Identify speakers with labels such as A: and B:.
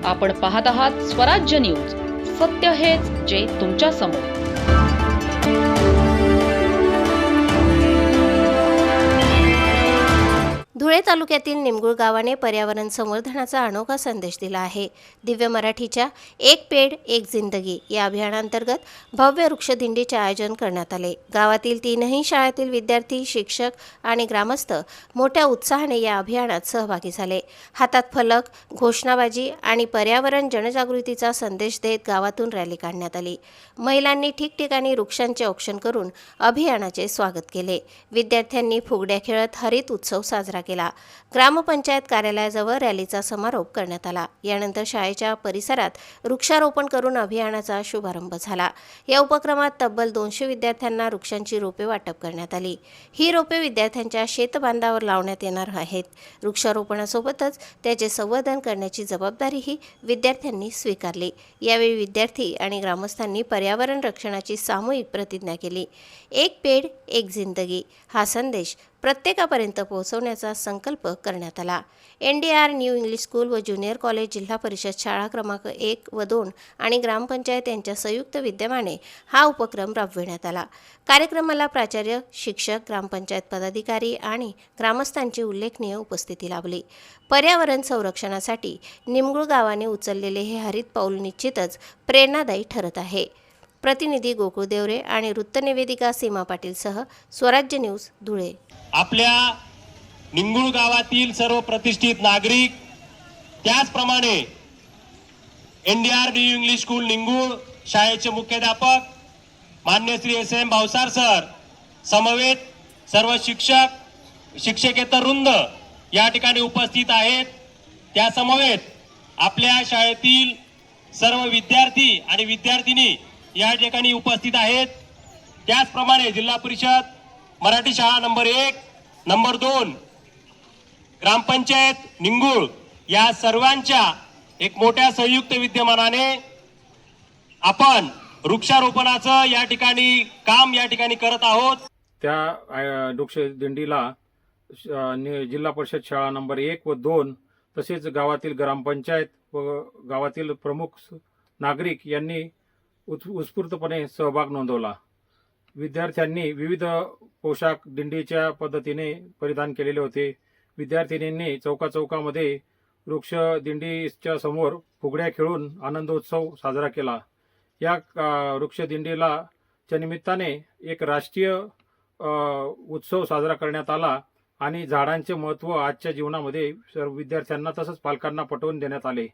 A: आपण पाहत आहात स्वराज्य न्यूज. सत्य हेच जे तुमच्या समोर.
B: धुळे तालुक्यातील निमगुळ गावाने पर्यावरण संवर्धनाचा अनोखा संदेश दिला आहे. दिव्य मराठीच्या एक पेड एक जिंदगी या अभियानांतर्गत भव्य वृक्षदिंडीचे आयोजन करण्यात आले. गावातील तीनही शाळेतील विद्यार्थी, शिक्षक आणि ग्रामस्थ मोठ्या उत्साहाने या अभियानात सहभागी झाले. हातात फलक, घोषणाबाजी आणि पर्यावरण जनजागृतीचा संदेश देत गावातून रॅली काढण्यात आली. महिलांनी ठिकठिकाणी वृक्षांचे औक्षण करून अभियानाचे स्वागत केले. विद्यार्थ्यांनी फुगड्या खेळत हरित उत्सव साजरा केला. ग्रामपंचायत कार्यालयाजवळ रॅलीचा समारोप करण्यात आला. यानंतर शाळेच्या परिसरात वृक्षारोपण करून अभियानाचा शुभारंभ झाला. या उपक्रमात तब्बल 200 विद्यार्थ्यांना वृक्षांची रोपे वाटप करण्यात आली. ही रोपे विद्यार्थ्यांच्या शेतबांधावर लावण्यात येणार आहेत. वृक्षारोपणासोबतच त्याचे संवर्धन करण्याची जबाबदारीही विद्यार्थ्यांनी स्वीकारली. यावेळी विद्यार्थी आणि ग्रामस्थांनी पर्यावरण रक्षणाची सामूहिक प्रतिज्ञा केली. एक पेड एक जिंदगी हा संदेश प्रत्येकापर्यंत पोहोचवण्याचा संकल्प करण्यात आला. NDR न्यू इंग्लिश स्कूल व ज्युनियर कॉलेज, जिल्हा परिषद शाळा क्रमांक 1 व 2 आणि ग्रामपंचायत यांच्या संयुक्त विद्यमाने हा उपक्रम राबविण्यात आला. कार्यक्रमाला प्राचार्य, शिक्षक, ग्रामपंचायत पदाधिकारी आणि ग्रामस्थांची उल्लेखनीय उपस्थिती लाभली. पर्यावरण संरक्षणासाठी निमगुळ गावाने उचललेले हे हरित पाऊल निश्चितच प्रेरणादायी ठरत आहे. प्रतिनिधी गोकुळ देवरे आणि वृत्तनिवेदिका सीमा पाटीलसह स्वराज्य न्यूज, धुळे.
C: आपल्या निमगुळ गावातील सर्व प्रतिष्ठित नागरिक, त्याचप्रमाणे NDR न्यू इंग्लिश स्कूल निमगुळ शाळेचे मुख्याध्यापक मान्य श्री SM भावसार सर समवेत सर्व शिक्षक, शिक्षकेतर वृंद या ठिकाणी उपस्थित आहेत. त्या समवेत आपल्या शाळेतील सर्व विद्यार्थी आणि विद्यार्थिनी या ठिकाणी उपस्थित आहेत. त्याचप्रमाणे जिल्हा परिषद मराठी शाळा नंबर 1, नंबर 2, ग्रामपंचायत निमगुळ या सर्वांच्या एक मोठ्या संयुक्त विद्यमानाने आपण वृक्षारोपणाचं या ठिकाणी काम या ठिकाणी करत आहोत.
D: त्या वृक्षदिंडीला जिल्हा परिषद शाळा नंबर 1 व 2 तसेच गावातील ग्रामपंचायत व गावातील प्रमुख नागरिक यांनी उत्स्फूर्तपणे सहभाग नोंदवला. विद्यार्थ्यांनी विविध पोशाख दिंडीच्या पद्धतीने परिधान केलेले होते. विद्यार्थिनींनी चौकामध्ये वृक्ष दिंडीच्या समोर फुगड्या खेळून आनंदोत्सव साजरा केला. या वृक्षदिंडीला च्या निमित्ताने एक राष्ट्रीय उत्सव साजरा करण्यात आला आणि झाडांचे महत्त्व आजच्या जीवनामध्ये सर्व विद्यार्थ्यांना तसंच पालकांना पटवून देण्यात आले.